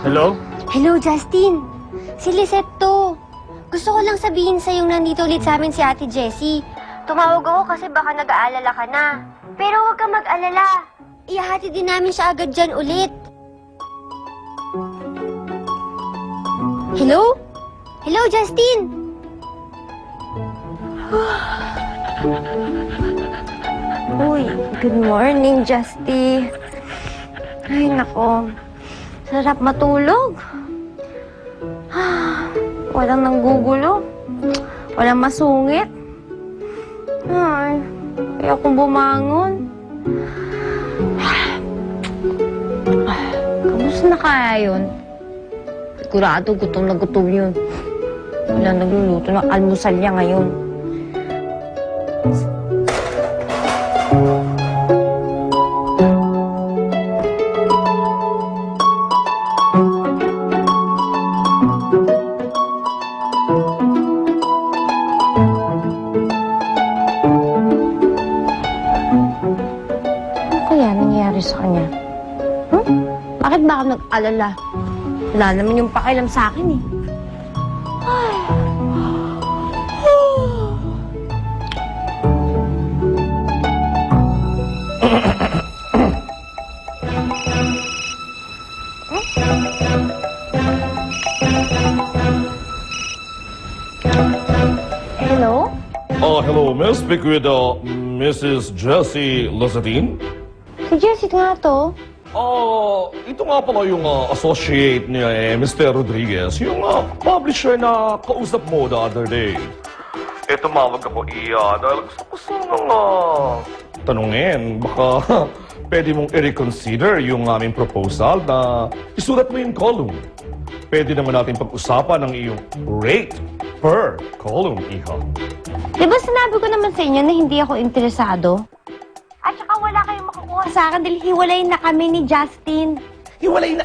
Hello? Hello, Justin. Si Lisette to. Gusto ko lang sabihin sa'yo nandito ulit sa amin si Ate Jessie. Tumawag ako kasi baka nag-aalala ka na. Pero huwag kang mag-alala. Ihahati din namin siya agad dyan ulit. Hello? Hello, Justin? Uy, good morning, Justy. Ay, nako. Sarap matulog. Walang nanggugulo. Walang masungit. Ay, kaya akong bumangon. Kamusta na kaya yun? Sigurado, gutom na gutom yun. Wala nagluluto ng almusal niya ngayon. Sa kanya. Bakit ba ako nag-alala? Wala naman yung pakialam sa akin eh. Ay. Hello? Hello, may I speak with Mrs. Jessie Lazadine? Si Jessie nga to. Ito nga pala yung associate niya Mr. Rodriguez, yung publisher na kausap mo the other day. Tumawag ako dahil gusto ko sanang tanungin, baka pwede mong i-reconsider yung aming proposal na isulat mo yung column. Pwede naman natin pag-usapan ang iyong rate per column, Iha. Diba sinabi ko naman sa inyo na hindi ako interesado? At saka wala kayong makukuha sa akin dahil hiwalay na kami ni Justin. Hiwalay na...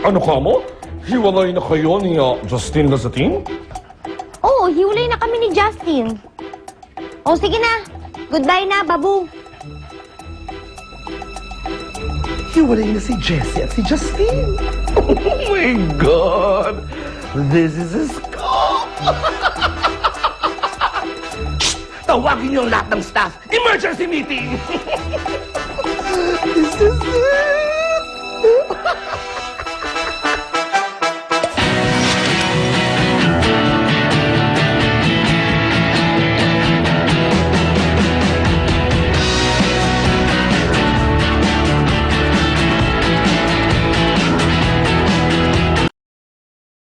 ano ka mo? Hiwalay na kayo ni Justin Lazatine? Oo, hiwalay na kami ni Justin. O sige na, goodbye na, babu. Hiwalay na si Jessie at si Justin. Oh my God! This is a scoop! Tawagin niyo ang lahat ng staff. Emergency meeting! This is it!